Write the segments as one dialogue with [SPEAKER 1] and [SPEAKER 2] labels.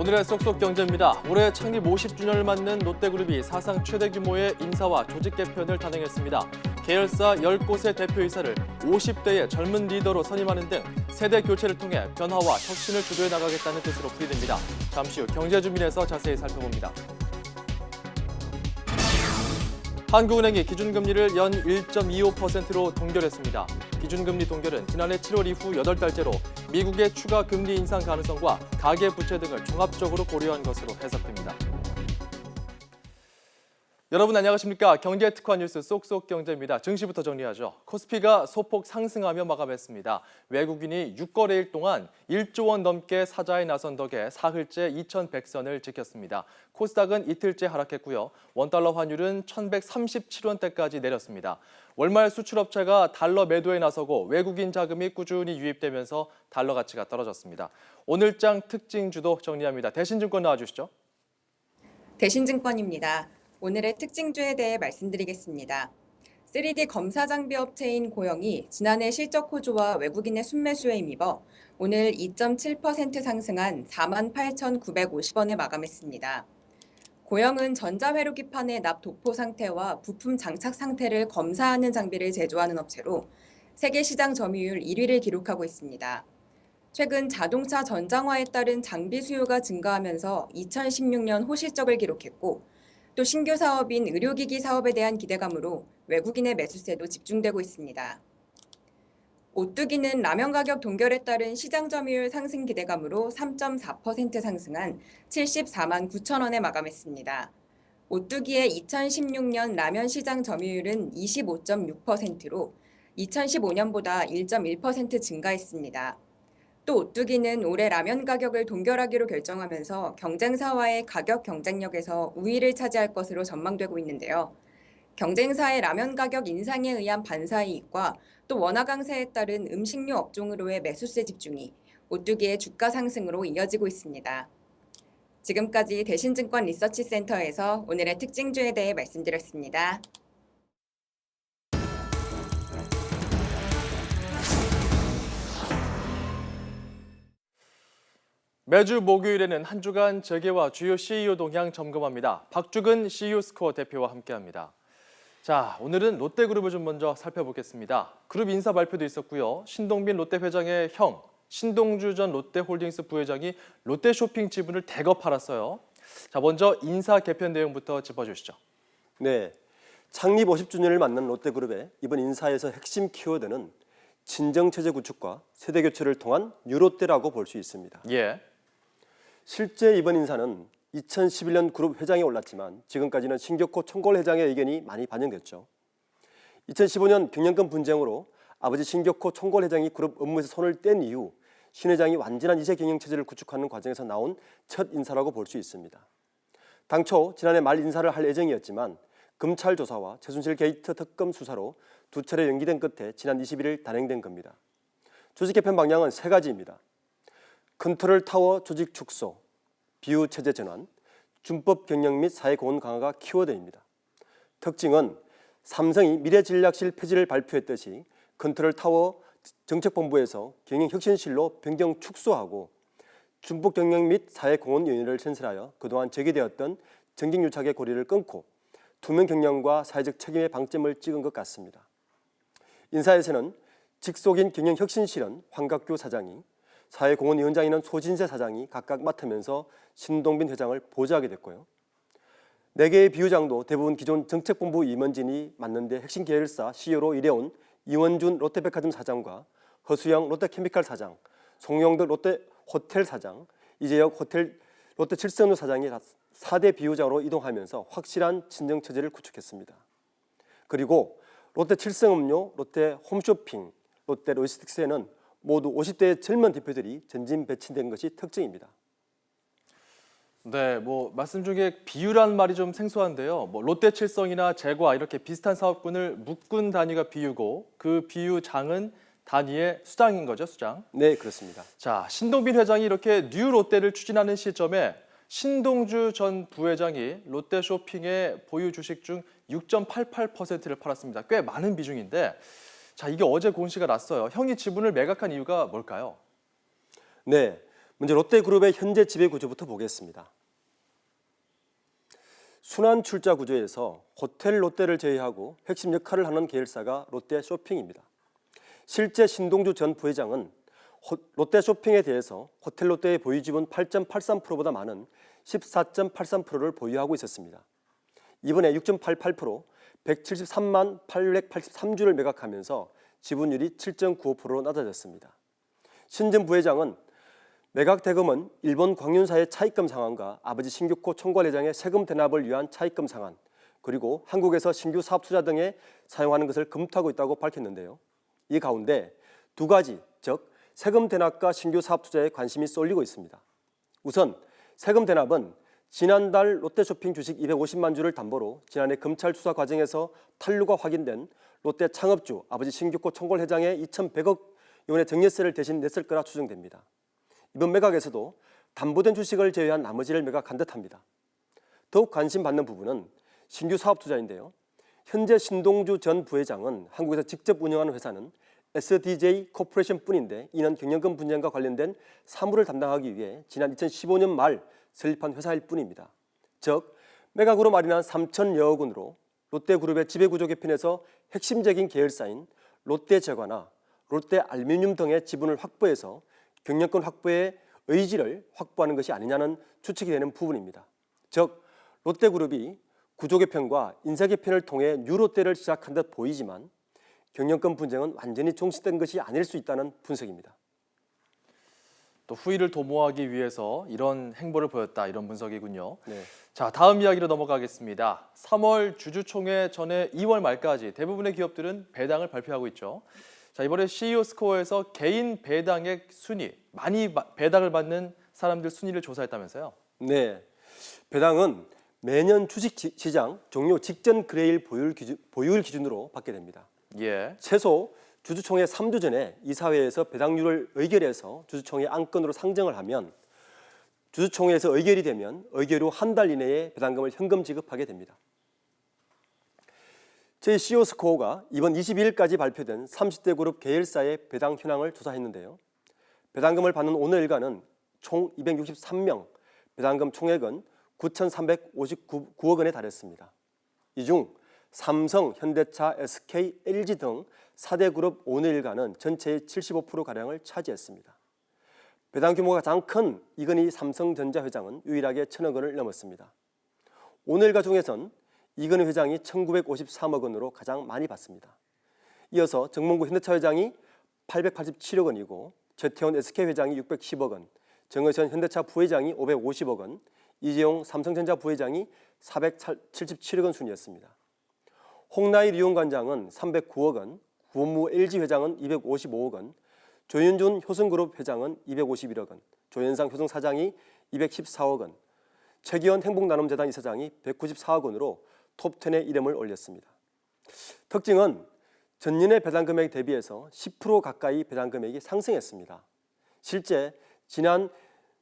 [SPEAKER 1] 오늘의 쏙쏙 경제입니다. 올해 창립 50주년을 맞는 롯데그룹이 사상 최대 규모의 인사와 조직 개편을 단행했습니다. 계열사 10곳의 대표이사를 50대의 젊은 리더로 선임하는 등 세대 교체를 통해 변화와 혁신을 주도해 나가겠다는 뜻으로 풀이됩니다. 잠시 후 경제주민에서 자세히 살펴봅니다. 한국은행이 기준금리를 연 1.25%로 동결했습니다. 기준금리 동결은 지난해 7월 이후 8달째로 미국의 추가 금리 인상 가능성과 가계부채 등을 종합적으로 고려한 것으로 해석됩니다. 여러분 안녕하십니까? 경제 특화 뉴스 쏙쏙 경제입니다. 증시부터 정리하죠. 코스피가 소폭 상승하며 마감했습니다. 외국인이 6거래일 동안 1조 원 넘게 사자에 나선 덕에 사흘째 2,100선을 지켰습니다. 코스닥은 이틀째 하락했고요. 원달러 환율은 1,137원대까지 내렸습니다. 월말 수출업체가 달러 매도에 나서고 외국인 자금이 꾸준히 유입되면서 달러 가치가 떨어졌습니다. 오늘장 특징주도 정리합니다. 대신증권 나와주시죠.
[SPEAKER 2] 대신증권입니다. 오늘의 특징주에 대해 말씀드리겠습니다. 3D 검사 장비 업체인 고영이 지난해 실적 호조와 외국인의 순매수에 힘입어 오늘 2.7% 상승한 48,950원에 마감했습니다. 고영은 전자회로기판의 납 도포 상태와 부품 장착 상태를 검사하는 장비를 제조하는 업체로 세계 시장 점유율 1위를 기록하고 있습니다. 최근 자동차 전장화에 따른 장비 수요가 증가하면서 2016년 호실적을 기록했고 또 신규 사업인 의료기기 사업에 대한 기대감으로 외국인의 매수세도 집중되고 있습니다. 오뚜기는 라면 가격 동결에 따른 시장 점유율 상승 기대감으로 3.4% 상승한 74만 9천 원에 마감했습니다. 오뚜기의 2016년 라면 시장 점유율은 25.6%로 2015년보다 1.1% 증가했습니다. 또 오뚜기는 올해 라면 가격을 동결하기로 결정하면서 경쟁사와의 가격 경쟁력에서 우위를 차지할 것으로 전망되고 있는데요. 경쟁사의 라면 가격 인상에 의한 반사이익과 또 원화 강세에 따른 음식료 업종으로의 매수세 집중이 오뚜기의 주가 상승으로 이어지고 있습니다. 지금까지 대신증권 리서치센터에서 오늘의 특징주에 대해 말씀드렸습니다.
[SPEAKER 1] 매주 목요일에는 한 주간 재계와 주요 CEO 동향 점검합니다. 박주근 CEO 스코어 대표와 함께합니다. 자, 오늘은 롯데그룹을 좀 먼저 살펴보겠습니다. 그룹 인사 발표도 있었고요. 신동빈 롯데 회장의 형, 신동주 전 롯데홀딩스 부회장이 롯데쇼핑 지분을 대거 팔았어요. 자, 먼저 인사 개편 내용부터 짚어주시죠.
[SPEAKER 3] 네, 창립 50주년을 맞는 롯데그룹의 이번 인사에서 핵심 키워드는 친정체제 구축과 세대 교체를 통한 뉴롯데라고 볼 수 있습니다.
[SPEAKER 1] 예.
[SPEAKER 3] 실제 이번 인사는 2011년 그룹 회장에 올랐지만 지금까지는 신격호 총괄 회장의 의견이 많이 반영됐죠. 2015년 경영권 분쟁으로 아버지 신격호 총괄 회장이 그룹 업무에서 손을 뗀 이후 신 회장이 완전한 이세 경영체제를 구축하는 과정에서 나온 첫 인사라고 볼 수 있습니다. 당초 지난해 말 인사를 할 예정이었지만 검찰 조사와 최순실 게이트 특검 수사로 두 차례 연기된 끝에 지난 21일 단행된 겁니다. 조직 개편 방향은 세 가지입니다. 컨트롤 타워 조직 축소, 비유 체제 전환, 준법 경영 및 사회 공헌 강화가 키워드입니다. 특징은 삼성이 미래전략실 폐지를 발표했듯이 컨트롤 타워 정책본부에서 경영혁신실로 변경 축소하고 준법 경영 및 사회 공헌 요인을 신설하여 그동안 제기되었던 정직유착의 고리를 끊고 투명 경영과 사회적 책임의 방점을 찍은 것 같습니다. 인사에서는 직속인 경영혁신실은 황갑규 사장이, 사회공헌위원장에는 소진세 사장이 각각 맡으면서 신동빈 회장을 보좌하게 됐고요. 4개의 비유장도 대부분 기존 정책본부 임원진이 맡는데 핵심 계열사 CEO로 일해온 이원준 롯데백화점 사장과 허수영 롯데케미칼 사장, 송영덕 롯데호텔 사장, 이재혁 호텔 롯데칠성로 사장이 4대 비유장으로 이동하면서 확실한 친정체제를 구축했습니다. 그리고 롯데칠성음료, 롯데홈쇼핑, 롯데로지스틱스에는 모두 50대의 젊은 대표들이 전진 배치된 것이 특징입니다.
[SPEAKER 1] 네, 말씀 중에 비유란 말이 좀 생소한데요. 롯데칠성이나 제과 이렇게 비슷한 사업군을 묶은 단위가 비유고 그 비유장은 단위의 수장인 거죠, 수장.
[SPEAKER 3] 네, 그렇습니다.
[SPEAKER 1] 자, 신동빈 회장이 이렇게 뉴 롯데를 추진하는 시점에 신동주 전 부회장이 롯데쇼핑의 보유 주식 중 6.88%를 팔았습니다. 꽤 많은 비중인데 자, 이게 어제 공시가 났어요. 형이 지분을 매각한 이유가 뭘까요?
[SPEAKER 3] 네, 먼저 롯데그룹의 현재 지배 구조부터 보겠습니다. 순환 출자 구조에서 호텔 롯데를 제외하고 핵심 역할을 하는 계열사가 롯데쇼핑입니다. 실제 신동주 전 부회장은 롯데쇼핑에 대해서 호텔 롯데의 보유 지분 8.83%보다 많은 14.83%를 보유하고 있었습니다. 이번에 6.88%, 173만 883주를 매각하면서 지분율이 7.95%로 낮아졌습니다. 신 전 부회장은 매각 대금은 일본 광윤사의 차입금 상환과 아버지 신교코 총괄회장의 세금 대납을 위한 차입금 상환, 그리고 한국에서 신규 사업 투자 등에 사용하는 것을 검토하고 있다고 밝혔는데요. 이 가운데 두 가지, 즉 세금 대납과 신규 사업 투자에 관심이 쏠리고 있습니다. 우선 세금 대납은 지난달 롯데쇼핑 주식 250만 주를 담보로 지난해 검찰 수사 과정에서 탄류가 확인된 롯데 창업주 아버지 신교코 총괄회장의 2,100억 원의 증여세를 대신 냈을 거라 추정됩니다. 이번 매각에서도 담보된 주식을 제외한 나머지를 매각한 듯합니다. 더욱 관심받는 부분은 신규 사업 투자인데요. 현재 신동주 전 부회장은 한국에서 직접 운영하는 회사는 SDJ 코퍼레이션뿐인데 이는 경영권 분쟁과 관련된 사무를 담당하기 위해 지난 2015년 말 설립한 회사일 뿐입니다. 즉 매각으로 마련한 3천여억 원으로 롯데그룹의 지배구조 개편에서 핵심적인 계열사인 롯데제과나 롯데알루미늄 등의 지분을 확보해서 경영권 확보의 의지를 확보하는 것이 아니냐는 추측이 되는 부분입니다. 즉 롯데그룹이 구조 개편과 인사 개편을 통해 뉴롯데를 시작한 듯 보이지만 경영권 분쟁은 완전히 종식된 것이 아닐 수 있다는 분석입니다.
[SPEAKER 1] 또 후위를 도모하기 위해서 이런 행보를 보였다, 이런 분석이군요.
[SPEAKER 3] 네.
[SPEAKER 1] 자, 다음 이야기로 넘어가겠습니다. 3월 주주총회 전에 2월 말까지 대부분의 기업들은 배당을 발표하고 있죠. 자, 이번에 CEO 스코어에서 개인 배당액 순위, 많이 배당을 받는 사람들 순위를 조사했다면서요?
[SPEAKER 3] 네, 배당은 매년 주식시장 종료 직전 그레일 보유율 기준으로 받게 됩니다.
[SPEAKER 1] 예.
[SPEAKER 3] 최소 주주총회 3주 전에 이사회에서 배당률을 의결해서 주주총회 안건으로 상정을 하면 주주총회에서 의결이 되면 의결 후 한 달 이내에 배당금을 현금 지급하게 됩니다. 저희 CEO 스코어가 이번 22일까지 발표된 30대 그룹 계열사의 배당 현황을 조사했는데요. 배당금을 받는 오늘 일가는 총 263명, 배당금 총액은 9,359억 원에 달했습니다. 이 중 삼성, 현대차, SK, LG 등 4대 그룹 오늘 일가는 전체의 75%가량을 차지했습니다. 배당 규모가 가장 큰 이건희 삼성전자 회장은 유일하게 1,000억 원을 넘었습니다. 오늘 일가 중에선 이건희 회장이 1,953억 원으로 가장 많이 받습니다. 이어서 정몽구 현대차 회장이 887억 원이고 최태원 SK 회장이 610억 원, 정의선 현대차 부회장이 550억 원, 이재용 삼성전자 부회장이 477억 원 순이었습니다. 홍나일 이용관장은 309억 원, 구원무 LG 회장은 255억 원, 조윤준 효성그룹 회장은 251억 원, 조현상 효성 사장이 214억 원, 최기현 행복나눔재단 이사장이 194억 원으로 톱10에 이름을 올렸습니다. 특징은 전년의 배당 금액 대비해서 10% 가까이 배당 금액이 상승했습니다. 실제 지난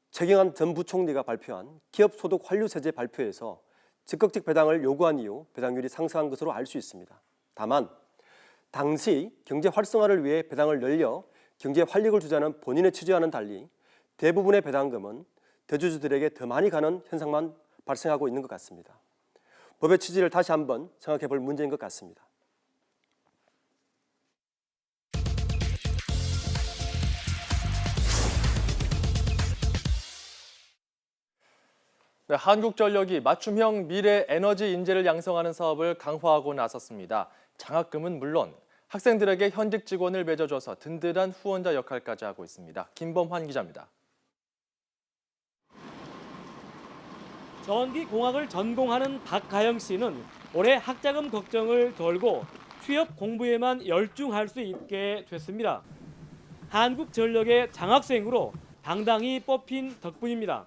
[SPEAKER 3] 최경환 전 부총리가 발표한 기업소득 환류세제 발표에서 적극적 배당을 요구한 이후 배당률이 상승한 것으로 알 수 있습니다. 다만 당시 경제 활성화를 위해 배당을 늘려 경제에 활력을 주자는 본인의 취지와는 달리 대부분의 배당금은 대주주들에게 더 많이 가는 현상만 발생하고 있는 것 같습니다. 법의 취지를 다시 한번 생각해 볼 문제인 것 같습니다.
[SPEAKER 1] 네, 한국전력이 맞춤형 미래 에너지 인재를 양성하는 사업을 강화하고 나섰습니다. 장학금은 물론 학생들에게 현직 직원을 맺어줘서 든든한 후원자 역할까지 하고 있습니다. 김범환 기자입니다.
[SPEAKER 4] 전기공학을 전공하는 박가영 씨는 올해 학자금 걱정을 덜고 취업 공부에만 열중할 수 있게 됐습니다. 한국전력의 장학생으로 당당히 뽑힌 덕분입니다.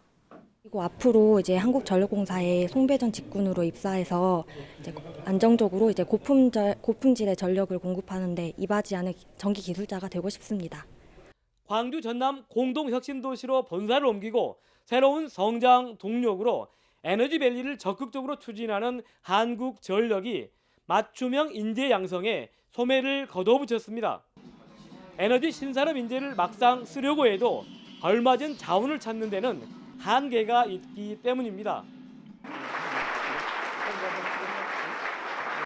[SPEAKER 5] 그리고 앞으로 이제 한국전력공사에 송배전 직군으로 입사해서 이제 안정적으로 이제 고품질의 전력을 공급하는데 이바지하는 전기 기술자가 되고 싶습니다.
[SPEAKER 4] 광주 전남 공동혁신도시로 본사를 옮기고 새로운 성장 동력으로 에너지밸리를 적극적으로 추진하는 한국전력이 맞춤형 인재 양성에 소매를 걷어붙였습니다. 에너지 신산업 인재를 막상 쓰려고 해도 걸맞은 자원을 찾는 데는 한계가 있기 때문입니다.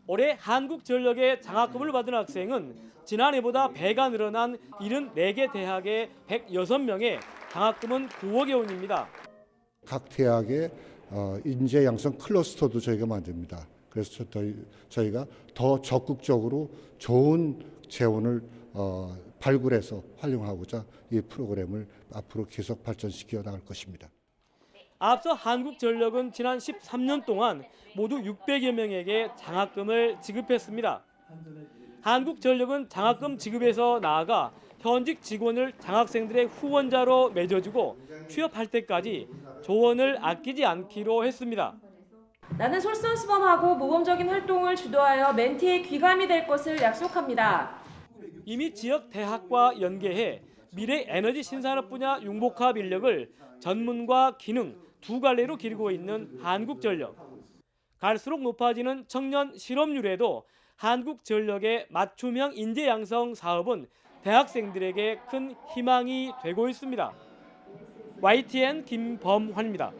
[SPEAKER 4] 올해 한국전력의 장학금을 받은 학생은 지난해보다 배가 늘어난 74개 대학의 106명에 장학금은 9억여 원입니다.
[SPEAKER 6] 각 대학의 인재 양성 클러스터도 저희가 만듭니다. 그래서 저희가 더 적극적으로 좋은 재원을 발굴해서 활용하고자 이 프로그램을 앞으로 계속 발전시켜 나갈 것입니다.
[SPEAKER 4] 앞서 한국전력은 지난 13년 동안 모두 600여 명에게 장학금을 지급했습니다. 한국전력은 장학금 지급에서 나아가 현직 직원을 장학생들의 후원자로 맺어주고 취업할 때까지 조언을 아끼지 않기로 했습니다.
[SPEAKER 7] 나는 솔선수범하고 모범적인 활동을 주도하여 멘티의 귀감이 될 것을 약속합니다.
[SPEAKER 4] 이미 지역 대학과 연계해 미래 에너지 신산업 분야 융복합 인력을 전문과 기능 두 갈래로 기르고 있는 한국전력. 갈수록 높아지는 청년 실업률에도 한국전력의 맞춤형 인재 양성 사업은 대학생들에게 큰 희망이 되고 있습니다. YTN 김범환입니다.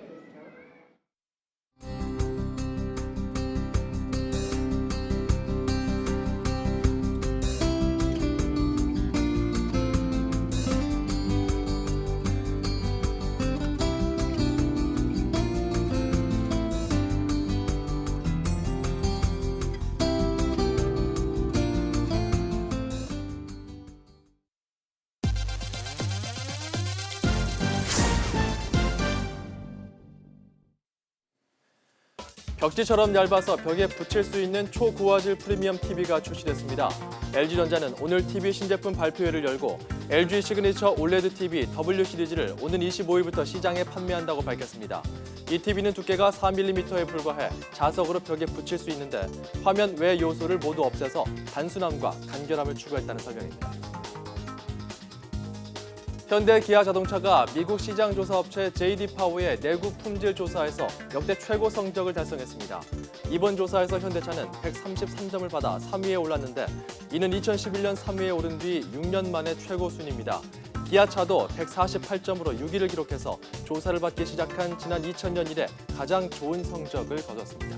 [SPEAKER 1] 벽지처럼 얇아서 벽에 붙일 수 있는 초고화질 프리미엄 TV가 출시됐습니다. LG전자는 오늘 TV 신제품 발표회를 열고 LG 시그니처 올레드 TV W 시리즈를 오는 25일부터 시장에 판매한다고 밝혔습니다. 이 TV는 두께가 4mm에 불과해 자석으로 벽에 붙일 수 있는데 화면 외 요소를 모두 없애서 단순함과 간결함을 추구했다는 설명입니다. 현대 기아 자동차가 미국 시장조사업체 JD파워의 내국 품질 조사에서 역대 최고 성적을 달성했습니다. 이번 조사에서 현대차는 133점을 받아 3위에 올랐는데 이는 2011년 3위에 오른 뒤 6년 만에 최고 순입니다. 기아차도 148점으로 6위를 기록해서 조사를 받기 시작한 지난 2000년 이래 가장 좋은 성적을 거뒀습니다.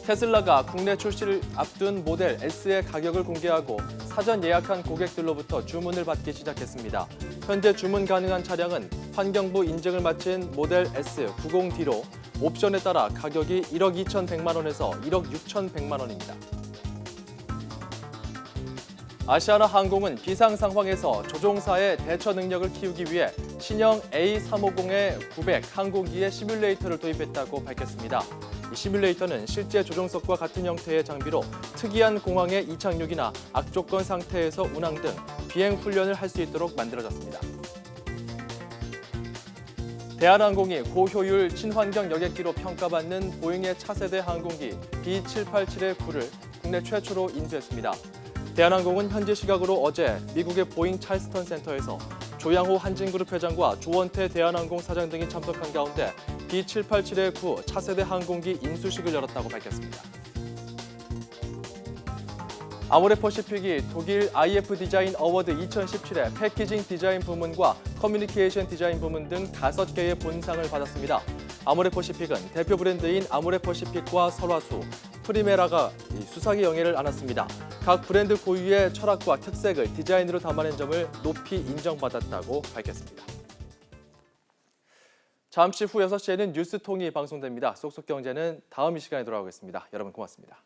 [SPEAKER 1] 테슬라가 국내 출시를 앞둔 모델 S의 가격을 공개하고 사전 예약한 고객들로부터 주문을 받기 시작했습니다. 현재 주문 가능한 차량은 환경부 인증을 마친 모델 S90D로 옵션에 따라 가격이 1억 2,100만 원에서 1억 6,100만 원입니다. 아시아나 항공은 비상 상황에서 조종사의 대처 능력을 키우기 위해 신형 A350-900 항공기의 시뮬레이터를 도입했다고 밝혔습니다. 이 시뮬레이터는 실제 조종석과 같은 형태의 장비로 특이한 공항의 이착륙이나 악조건 상태에서 운항 등 비행 훈련을 할 수 있도록 만들어졌습니다. 대한항공이 고효율 친환경 여객기로 평가받는 보잉의 차세대 항공기 B787-9를 국내 최초로 인수했습니다. 대한항공은 현지 시각으로 어제 미국의 보잉 찰스턴 센터에서 조양호 한진그룹 회장과 조원태 대한항공 사장 등이 참석한 가운데 B787-9 차세대 항공기 인수식을 열었다고 밝혔습니다. 아모레퍼시픽이 독일 IF 디자인 어워드 2017의 패키징 디자인 부문과 커뮤니케이션 디자인 부문 등 5개의 본상을 받았습니다. 아모레퍼시픽은 대표 브랜드인 아모레퍼시픽과 설화수, 프리메라가 수상의 영예를 안았습니다. 각 브랜드 고유의 철학과 특색을 디자인으로 담아낸 점을 높이 인정받았다고 밝혔습니다. 잠시 후 6시에는 뉴스통이 방송됩니다. 쏙쏙 경제는 다음 이 시간에 돌아오겠습니다. 여러분 고맙습니다.